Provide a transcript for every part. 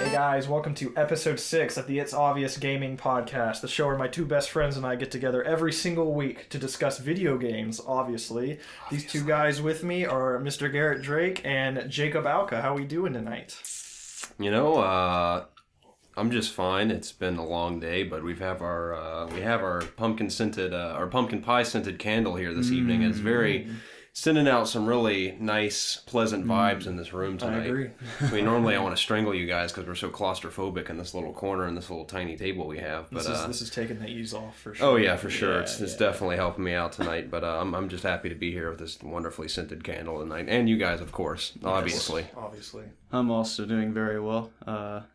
Hey guys, welcome to episode 6 of the It's Obvious Gaming Podcast, the show where my two best friends and I get together every single week to discuss video games, obviously. These two guys with me are Mr. Garrett Drake and Jacob Alka. How are we doing tonight? You know, I'm just fine. It's been a long day, but we have our pumpkin pie scented candle here this evening. It's very sending out some really nice, pleasant vibes in this room tonight. I agree. I mean, normally I want to strangle you guys because we're so claustrophobic in this little corner and this little tiny table we have. But this is taking the ease off for sure. Oh yeah, for sure. It's definitely helping me out tonight. But I'm just happy to be here with this wonderfully scented candle tonight, and you guys, of course, obviously. Obviously. I'm also doing very well.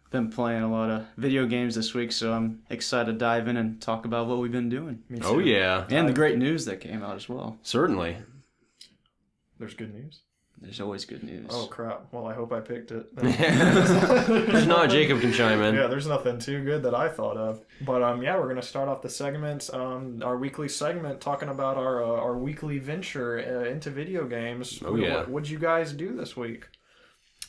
Been playing a lot of video games this week, so I'm excited to dive in and talk about what we've been doing. Me too. Oh yeah, and the great news that came out as well. Certainly. There's good news? There's always good news. Oh crap. Well, I hope I picked it. If not, Jacob can chime in. Yeah, there's nothing too good that I thought of. But we're going to start off the segment, our weekly segment, talking about our weekly venture into video games. Oh yeah. What'd you guys do this week?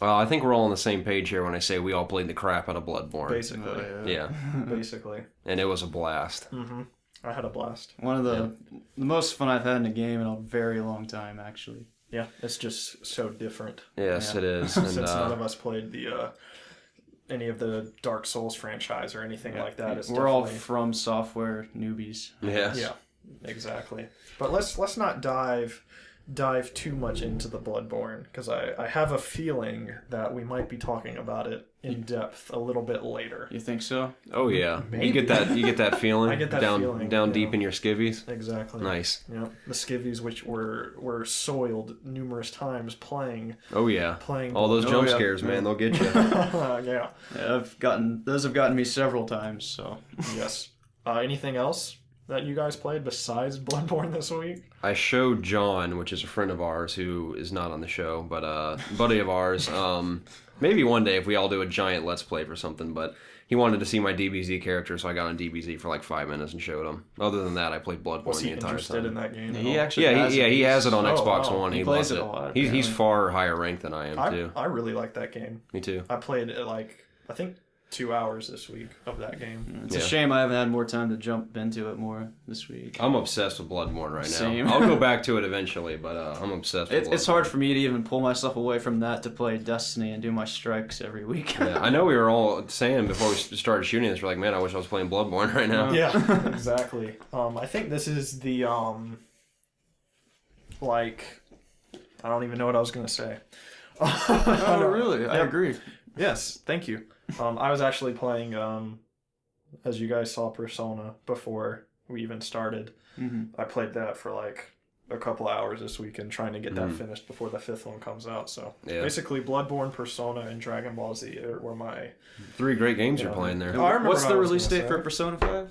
I think we're all on the same page here when I say we all played the crap out of Bloodborne. Basically. Yeah. Basically. And it was a blast. Mm-hmm. I had a blast. One of the most fun I've had in a game in a very long time, actually. Yeah, it's just so different. Yes, Yeah. it is. Since And, none of us played the any of the Dark Souls franchise or anything like that. It's We're all definitely... From Software newbies. yes. Yeah, exactly. But let's not dive too much into the Bloodborne, because I have a feeling that we might be talking about it in depth a little bit later. You think so? Oh yeah. Maybe. You get that feeling. I get that down feeling, down yeah. deep in your skivvies. Exactly. Nice. Yeah, the skivvies, which were soiled numerous times playing. Oh yeah. All those Oh, jump yeah. scares, man, they'll get you. Yeah. Yeah, those have gotten me several times. So Yes. Anything else that you guys played besides Bloodborne this week? I showed John, which is a friend of ours who is not on the show, but a buddy of ours. Maybe one day if we all do a giant Let's Play for something, but he wanted to see my DBZ character, so I got on DBZ for like 5 minutes and showed him. Other than that, I played Bloodborne Was he the entire interested time. in that game? he at all? actually He has it on Oh, Xbox wow. One. He He plays loves it it. a lot, He's apparently. far higher ranked than I am too. I really like that game. Me too. I played it I think 2 hours this week of that game. It's a shame I haven't had more time to jump into it more this week. I'm obsessed with Bloodborne right now. Same. I'll go back to it eventually, but I'm obsessed with Bloodborne. It's hard for me to even pull myself away from that to play Destiny and do my strikes every week. Yeah, I know we were all saying before we started shooting this, we're like, man, I wish I was playing Bloodborne right now. Yeah, exactly. I think this is the I don't even know what I was gonna say. Oh, really? I agree. Yes, thank you. I was actually playing, as you guys saw, Persona before we even started. Mm-hmm. I played that for like a couple hours this weekend, trying to get that finished before the 5th one comes out. So basically, Bloodborne, Persona, and Dragon Ball Z were my 3 great games you're playing there. Oh, I remember What's what the I was release gonna date say. for Persona 5?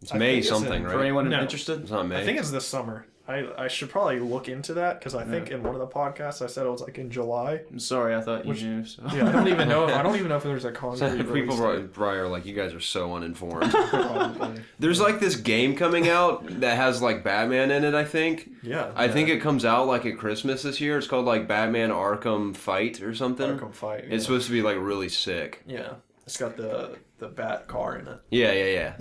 It's I May think it's something, in- right? For anyone No. interested? It's not May. I think it's this summer. I should probably look into that, because I think in one of the podcasts I said it was like in July. I'm sorry, I thought you knew. So. Yeah, I don't even know if there's a concrete People release probably are like, you guys are so uninformed. date. Probably. There's like this game coming out that has like Batman in it, I think. Yeah. I think it comes out like at Christmas this year. It's called like Batman Arkham Fight or something. Arkham Fight. Yeah. It's supposed to be like really sick. Yeah. It's got the Bat car in it. Yeah.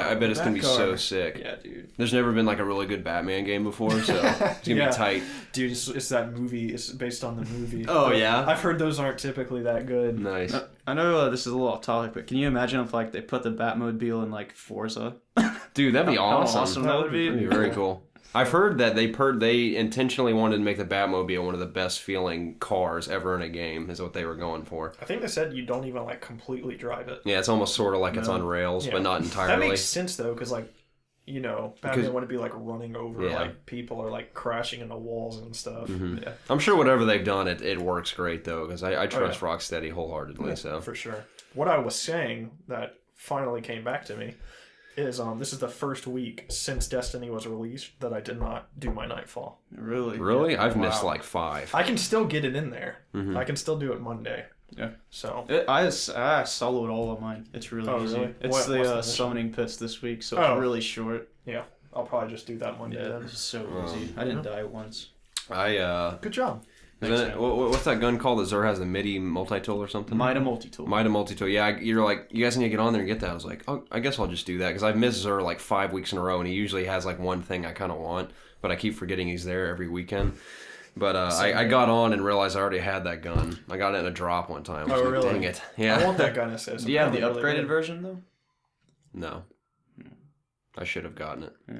I bet it's gonna be That car. so sick. Yeah, dude. There's never been like a really good Batman game before, so it's gonna Yeah. be tight. Dude, it's that movie. It's based on the movie. Oh, yeah? I've heard those aren't typically that good. Nice. I know this is a little off topic, but can you imagine if like they put the Batmobile in like Forza? Dude, that'd be How awesome. that would be. That'd be very cool. I've heard that they intentionally wanted to make the Batmobile one of the best feeling cars ever in a game, is what they were going for. I think they said you don't even like completely drive it. Yeah, it's almost sort of like it's on rails, Yeah. but not entirely. That makes sense though, because like, Batman wouldn't be like running over Yeah. like people or like crashing into walls and stuff. Yeah. I'm sure whatever they've done, it works great though, because I trust Rocksteady wholeheartedly. So For sure. What I was saying that finally came back to me is this is the first week since Destiny was released that I did not do my Nightfall. Really? Yeah. I've missed Wow. like 5. I can still get it in there. I can still do it Monday. Yeah. So I soloed all of mine. It's really easy. really? It's What's the the mission? summoning pits this week, so Oh. it's really short. yeah, I'll probably just do that Monday Yeah, then. it's so easy. I didn't die once. I Good job. What's that gun called that Zur has, the MIDI multi-tool or something? Mida multi-tool. Mida multi-tool. Yeah, you're like, you guys need to get on there and get that. I was like, oh, I guess I'll just do that because I've missed Zur like 5 weeks in a row, and he usually has like one thing I kind of want, but I keep forgetting he's there every weekend. But I got on and realized I already had that gun. I got it in a drop one time. I was like, really? Dang it. Yeah. I want that gun assist. Do you have the Really upgraded good. version though? No. I should have gotten it. Yeah.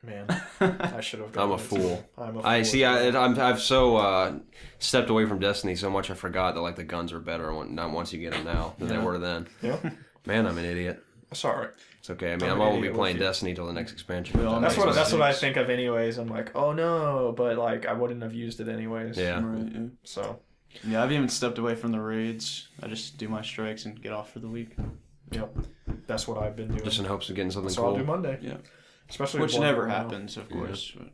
Man, I should have gotten I'm a it, fool. too. I'm a fool. I see. I've so stepped away from Destiny so much I forgot that like the guns are better not once you get them now than they were then. Yeah. Man, I'm an idiot. That's all right. It's okay. I mean, I'm I'm an all gonna idiot be with playing you. Destiny till the next expansion. We all That's Nice. what I Nice. think of anyways. I'm like, oh no, but like I wouldn't have used it anyways. Yeah. Right, yeah. So Yeah, I've even stepped away from the raids. I just do my strikes and get off for the week. yep, that's what I've been doing. Just in hopes of getting something So I'll do cool. Monday. Yeah. Especially Which with never Bloodborne now. happens, of course. But,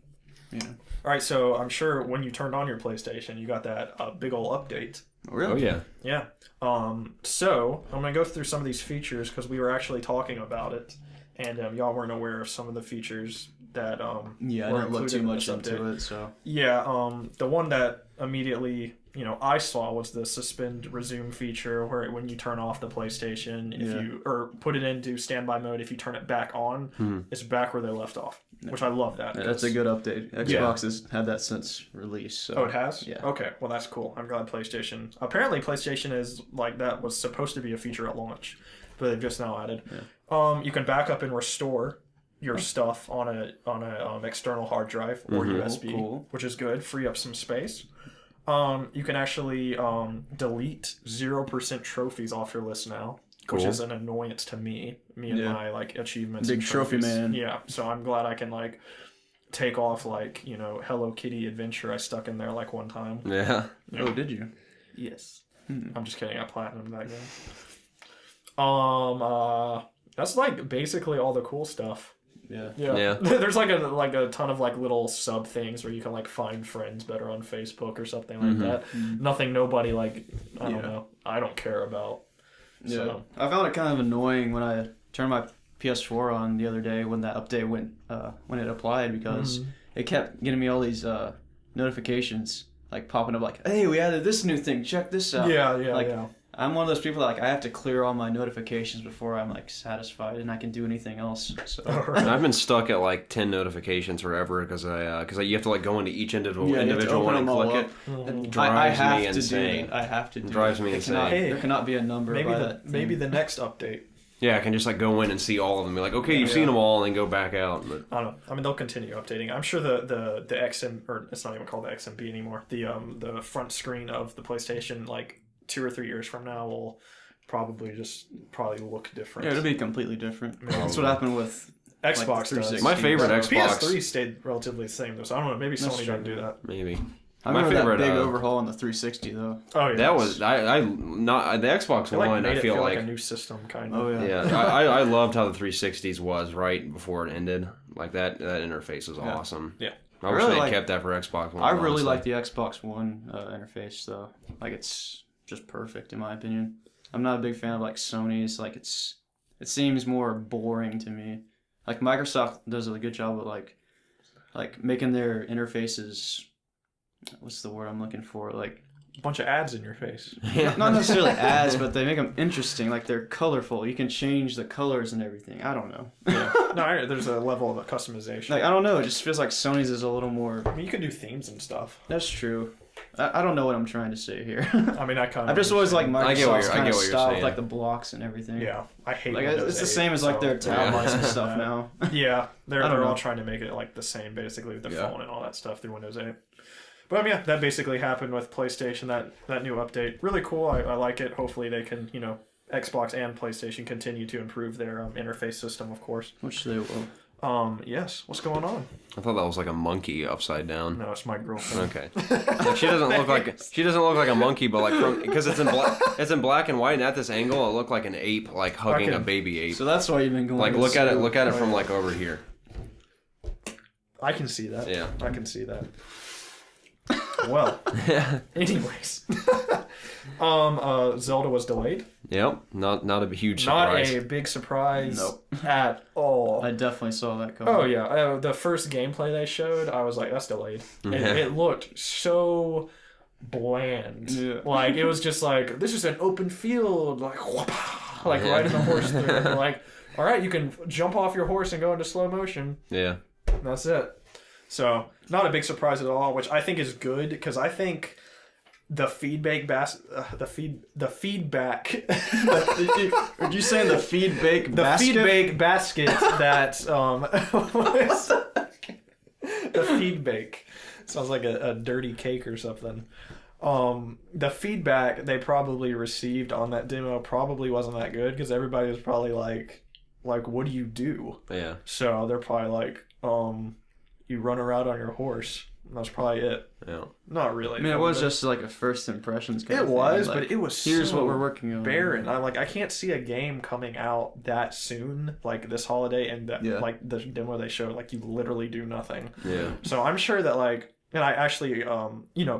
you know. All right, so I'm sure when you turned on your PlayStation, you got that big old update. Really? Oh yeah. Yeah. So I'm gonna go through some of these features because we were actually talking about it, and y'all weren't aware of some of the features that Yeah, I were didn't look included too in much this into update. it, so. Yeah. The one that immediately I saw was the suspend resume feature, where when you turn off the PlayStation, if Yeah. you or put it into standby mode, if you turn it back on, it's back where they left off, which I love that. Yeah, that's a good update. Xbox has had that since release. So. Oh, it has? Yeah. Okay, well that's cool. I'm glad PlayStation. Apparently, PlayStation is like that was supposed to be a feature at launch, but they've just now added. Yeah. You can back up and restore your stuff on a external hard drive or USB, Cool. which is good. Free up some space. You can actually delete 0% trophies off your list now, which Cool. is an annoyance to me. Me and Yeah. my like achievements. Big and trophy trophies. man. Yeah, so I'm glad I can like take off like Hello Kitty adventure I stuck in there like one time. Yeah. Oh, did you? Yes. Hmm. I'm just kidding. I platinumed that game. That's like basically all the cool stuff. Yeah. Yeah. There's like a ton of like little sub things where you can like find friends better on Facebook or something like that. Nothing nobody like I don't know. I don't care about. Yeah. So. I found it kind of annoying when I turned my PS4 on the other day when that update went when it applied because it kept getting me all these notifications like popping up like, hey, we added this new thing. Check this out. Yeah, Like, yeah. I'm one of those people that like I have to clear all my notifications before I'm like satisfied and I can do anything else. So And I've been stuck at like 10 notifications forever because you have to like go into each individual you have to individual open one and them all click up. it. And Drives I have me to insane. do that. I have to do Drives that. me It insane. cannot- Hey, there cannot be a number Maybe by the that. maybe the next update. Yeah, I can just like go in and see all of them. Be like, okay, you've seen them all, and then go back out. But I don't know. I mean, they'll continue updating. I'm sure the XM or it's not even called the XMB anymore. The front screen of the PlayStation like 2 or 3 years from now will probably look different. Yeah, it'll be completely different. Maybe. That's what happened with Xbox like, does. 360. My favorite But Xbox- PS3 stayed relatively the same though, so I don't know. Maybe That's Sony true. didn't do that. maybe I My remember favorite, that big uh, overhaul on the 360 though. Oh yeah, that was I not the Xbox They like One. made I it feel like like a new system kind of. Oh yeah. yeah, I loved how the 360s was right before it ended. Like that interface was Yeah. awesome. Yeah. I wish really they like- kept that for Xbox One. I really honestly. like the Xbox One interface though. Like it's just perfect in my opinion. I'm not a big fan of like Sony's. Like it seems more boring to me. Like Microsoft does a good job of like making their interfaces. What's the word I'm looking for? Like A bunch of ads in your face. not necessarily ads, but they make them interesting. Like they're colorful. You can change the colors and everything. I don't know. Yeah. No, there's a level of customization. Like I don't know. It just feels like Sony's is a little more. I mean, you can do themes and stuff. That's true. I don't know what I'm trying to say here. I mean, I kind of. I've just always liked I get what Microsoft's you're- I kind get of what you're style with saying. like the blocks and everything. Yeah, I hate. Like Windows it's the 8, same as like their so- tab Yeah. and stuff now. Yeah, they're I don't all know. trying to make it like the same basically with the Yeah. phone and all that stuff through Windows 8. But yeah, that basically happened with PlayStation. That new update, really cool. I like it. Hopefully they can Xbox and PlayStation continue to improve their interface system, of course. Which they will. Yes. What's going on? I thought that was like a monkey upside down. No, it's my girlfriend. Okay. Like, she doesn't look like a monkey, but like because it's in black and white, and at this angle, it looked like an ape like hugging a Okay. baby ape. So that's why you've been going. Like to look at it school. from like over here. I can see that. Yeah. I can see that. Well, anyways, Zelda was delayed. Yep. Not a huge Not surprise. a big surprise Nope. at all. I definitely saw that coming. Oh yeah, the first gameplay they showed, I was like, that's delayed. Yeah. It looked so bland. Yeah. Like it was just like, this is an open field, like whoop, like riding the horse through. And they're like, all right, you can jump off your horse and go into slow motion. Yeah. And that's it. So not a big surprise at all, which I think is good because I think the feedback the feedback Are you saying the feedback basket? feedback basket that the feedback sounds like a dirty cake or something. The feedback they probably received on that demo probably wasn't that good because everybody was probably like what do you do? Yeah. So they're probably like you run around on your horse. And that's probably it. Yeah. Not really. I mean, it was just like a first impressions kind It of thing. was, Like, but it was here's so what we're working on. barren. I can't see a game coming out that soon, like this holiday, and that like the demo they showed, like you literally do nothing. Yeah. So I'm sure that like, and I actually,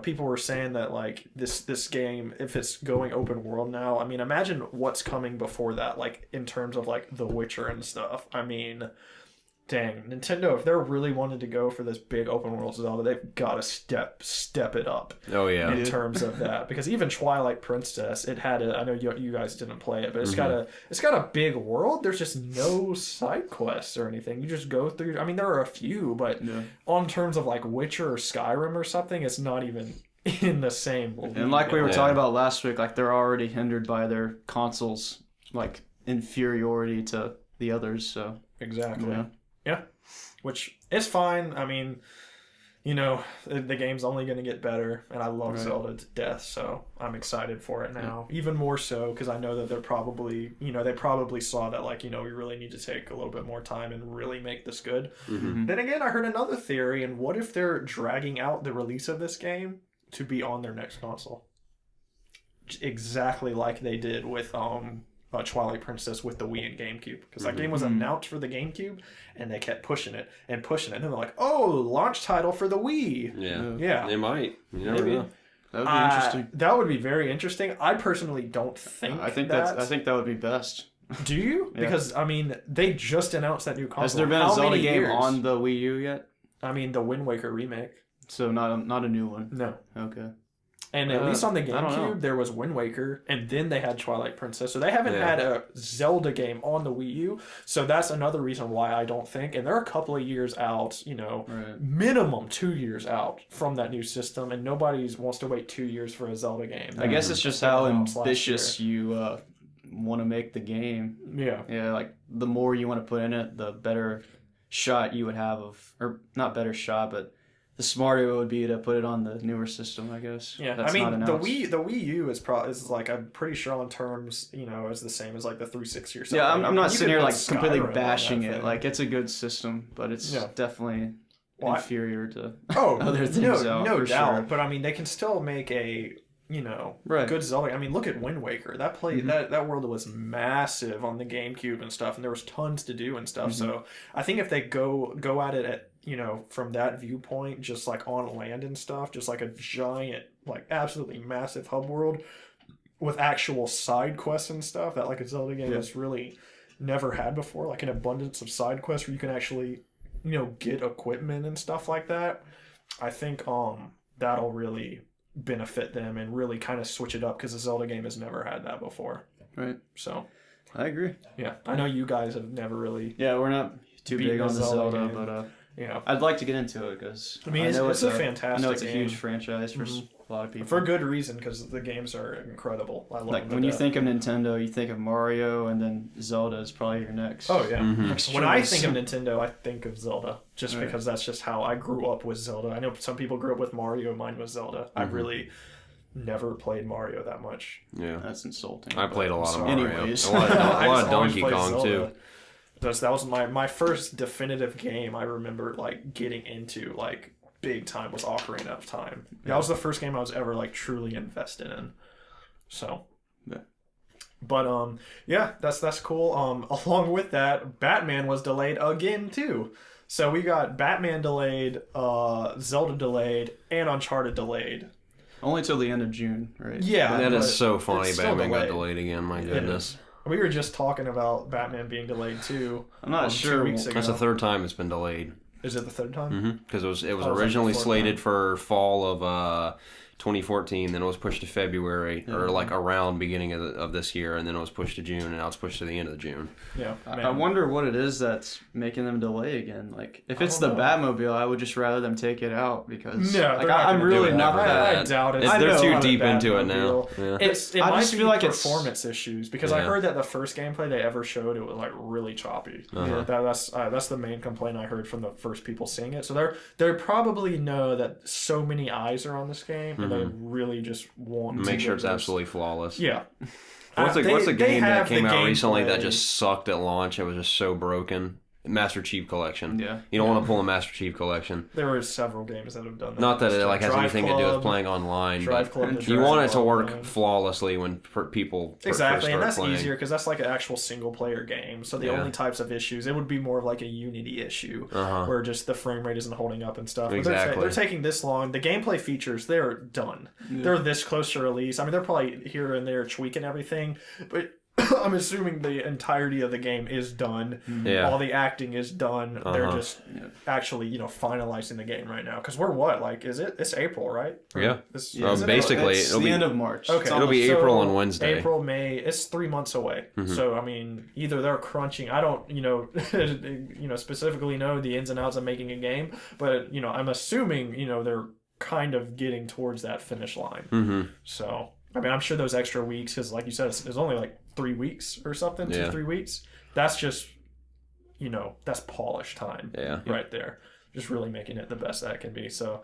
people were saying that like this game, if it's going open world now, I mean, imagine what's coming before that, like in terms of like The Witcher and stuff. I mean, dang, Nintendo, if they're really wanting to go for this big open world Zelda, they've got to step it up. Oh yeah. In terms of that, because even Twilight Princess, it had I know you guys didn't play it, but it's got a big world. There's just no side quests or anything. You just go through. I mean, there are a few, but on terms of like Witcher or Skyrim or something, it's not even in the same league. And like we were talking about last week, like they're already hindered by their consoles, like inferiority to the others. So exactly. Yeah, which is fine. I mean, the game's only going to get better, and I love Zelda to death, so I'm excited for it now. Even more so because I know that they're probably, they probably saw that, like, we really need to take a little bit more time and really make this good. Mm-hmm. Then again, I heard another theory, and what if they're dragging out the release of this game to be on their next console? Exactly like they did with Twilight Princess with the Wii and GameCube, because that game was announced for the GameCube and they kept pushing it and then they're like, oh, launch title for the Wii. Yeah, they might, you never know. That would be interesting. That would be very interesting. I personally don't think I think that. I think that would be best. Do you? Because I mean, they just announced that new console. Has there been a Zelda game on the Wii U yet? I mean, the Wind Waker remake. So not a new one. No. Okay. And at least on the GameCube, there was Wind Waker, and then they had Twilight Princess. So they haven't had a Zelda game on the Wii U. So that's another reason why I don't think. And they're a couple of years out, minimum 2 years out from that new system, and nobody wants to wait 2 years for a Zelda game. I guess it's just how ambitious you want to make the game. Yeah. Yeah, like the more you want to put in it, the better shot you would have or not better shot, but the smarter it would be to put it on the newer system, I guess. Yeah, That's I mean, not the Wii U is like, I'm pretty sure on terms, is the same as like the 360 or something. Yeah, I'm not sitting here like completely Skyrim bashing it. Like, it's a good system, but it's definitely inferior to other things. No doubt. Sure. But I mean, they can still make a good Zelda. I mean, look at Wind Waker. That that world was massive on the GameCube and stuff, and there was tons to do and stuff. So I think if they go at it at from that viewpoint, just like on land and stuff, just like a giant, like absolutely massive hub world with actual side quests and stuff that like a Zelda game has really never had before, like an abundance of side quests where you can actually get equipment and stuff like that. I think that'll really benefit them and really kind of switch it up, because the Zelda game has never had that before. Right. So I agree. Yeah, I know you guys have never really. Yeah, we're not too big on the Zelda, game. but I'd like to get into it because I know it's a fantastic. I know it's a game. huge franchise for a lot of people. For good reason, because the games are incredible. I love them. Like when you think of Nintendo, you think of Mario, and then Zelda is probably your next. Oh yeah. When I think of Nintendo, I think of Zelda, just because that's just how I grew up with Zelda. I know some people grew up with Mario. Mine was Zelda. I really never played Mario that much. Yeah, that's insulting. I played a lot of Mario. Anyways, a lot of Donkey Kong too. That was my first definitive game I remember like getting into like big time was Ocarina of Time. That was the first game I was ever like truly invested in. So but that's cool. Along with that, Batman was delayed again too. So we got Batman delayed, Zelda delayed, and Uncharted delayed. Only till the end of June, right? Yeah, that is so funny. Batman got delayed again. My goodness. We were just talking about Batman being delayed too. I'm not sure. 2 weeks ago. That's the third time it's been delayed. Is it the third time? Because it was originally slated for fall of 2014, then it was pushed to February, or like around beginning of this year, and then it was pushed to June, and now it's pushed to the end of June. Yeah, I wonder what it is that's making them delay again. Like, if it's the Batmobile, I would just rather them take it out because I'm really not that. I doubt it. They're too deep into it now. Yeah. It I might just be feel like performance issues because I heard that the first gameplay they ever showed, it was like really choppy. That's the main complaint I heard from the first people seeing it. So they probably know that so many eyes are on this game, and they really just want to make sure it's absolutely flawless. Yeah. What's a game that came out recently that just sucked at launch? It was just so broken. Master Chief Collection. Yeah. You don't want to pull a Master Chief Collection. There were several games that have done that. Not that it like has Drive anything Club, to do with playing online, Drive but Club, you want it to work Club, flawlessly when people exactly, and that's playing. easier because that's like an actual single player game. So the only types of issues, it would be more of like a Unity issue where just the frame rate isn't holding up and stuff. Exactly. But they're taking this long. The gameplay features, they're done. Yeah. They're this close to release. I mean, they're probably here and there tweaking everything, but I'm assuming the entirety of the game is done. Yeah. All the acting is done. They're just actually, finalizing the game right now. Because we're what? Like, it's April, right? Yeah. Basically, it's the end of March. Okay. It'll be April on Wednesday. April, May. It's 3 months away. So, I mean, either they're crunching. I don't, specifically know the ins and outs of making a game. But, I'm assuming, they're kind of getting towards that finish line. So, I mean, I'm sure those extra weeks, because like you said, it's only like 3 weeks or something, 2-3 weeks. That's just, that's polished time right there. Just really making it the best that it can be. So,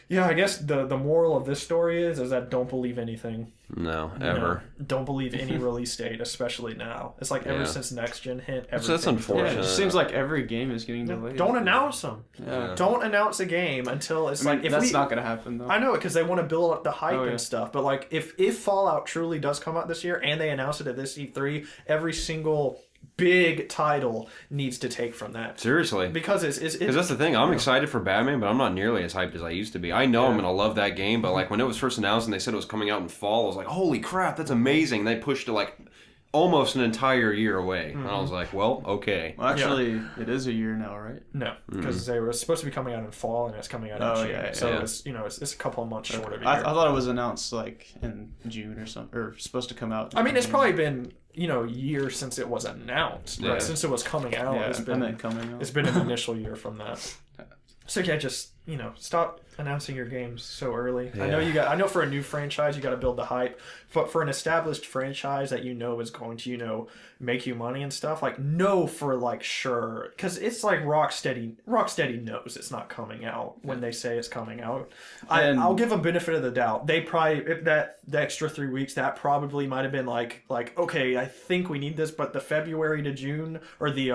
yeah, I guess the moral of this story is that don't believe anything. No, ever. Don't believe any release date, especially now. It's like ever since Next Gen hit, everything. That's unfortunate. Yeah, it seems like every game is getting delayed. Don't announce them. Yeah. Don't announce a game until it's like... That's not going to happen, though. I know it, because they want to build up the hype and stuff. But like, if Fallout truly does come out this year, and they announce it at this E3, every single big title needs to take from that. Seriously. Because it's that's the thing. I'm excited for Batman, but I'm not nearly as hyped as I used to be. I know I'm going to love that game, but like when it was first announced and they said it was coming out in fall, I was like, holy crap, that's amazing. And they pushed it like almost an entire year away. And I was like, well, okay. Well, actually, it is a year now, right? No, because they were supposed to be coming out in fall, and it's coming out in June. It's a couple of months short of a year. I thought it was announced like in June or something, or supposed to come out. I mean, it's probably been years since it was announced. Right? Since it was coming out, it's been an initial year from that. So yeah, just stop announcing your games so early. Yeah. I know for a new franchise you got to build the hype, but for an established franchise that is going to make you money and stuff, like know for like sure, because it's like Rocksteady knows it's not coming out when they say it's coming out. I'll give them benefit of the doubt. They probably, if the extra 3 weeks, that probably might have been like okay, I think we need this, but the February to June, or the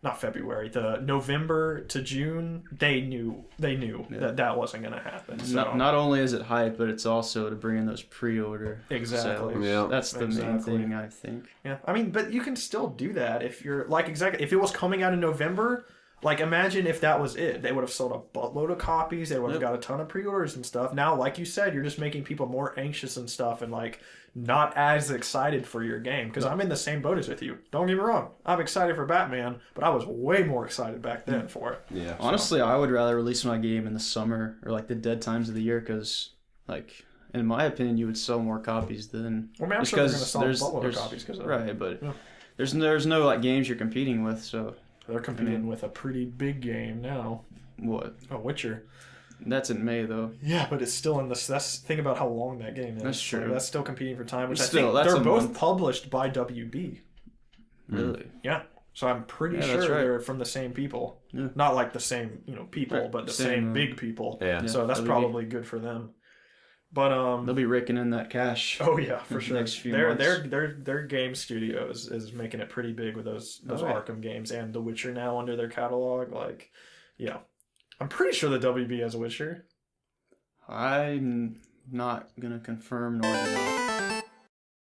not February, the November to June, they knew that wasn't going to happen. So. Not only is it hype, but it's also to bring in those pre-order exactly. sales. Yeah, that's the main thing, I think. Yeah, I mean, but you can still do that if you're if it was coming out in November. Like, imagine if that was it. They would have sold a buttload of copies. They would have got a ton of pre-orders and stuff. Now, like you said, you're just making people more anxious and stuff, and like not as excited for your game. Because I'm in the same boat as with you. Don't get me wrong. I'm excited for Batman, but I was way more excited back then for it. Yeah. Honestly, I would rather release my game in the summer or like the dead times of the year, because like, in my opinion, you would sell more copies than. Well, man, I'm sure they're going to sell a buttload of copies because of that. Right, but there's no like games you're competing with, so. They're competing with a pretty big game now. What? Oh, Witcher. That's in May, though. Yeah, but it's still in this. That's think about how long that game is. That's true. So that's still competing for time. Which still, I think they're both published by WB. Really? Yeah. So I'm pretty sure they're from the same people. Yeah. Not like the same people, but the same big people. Yeah. So that's probably good for them. But they'll be raking in that cash. Oh yeah, for sure. Next few months. Their game studio is making it pretty big with those Arkham games and The Witcher now under their catalog. Like, yeah, I'm pretty sure the WB has a Witcher. I'm not gonna confirm nor deny.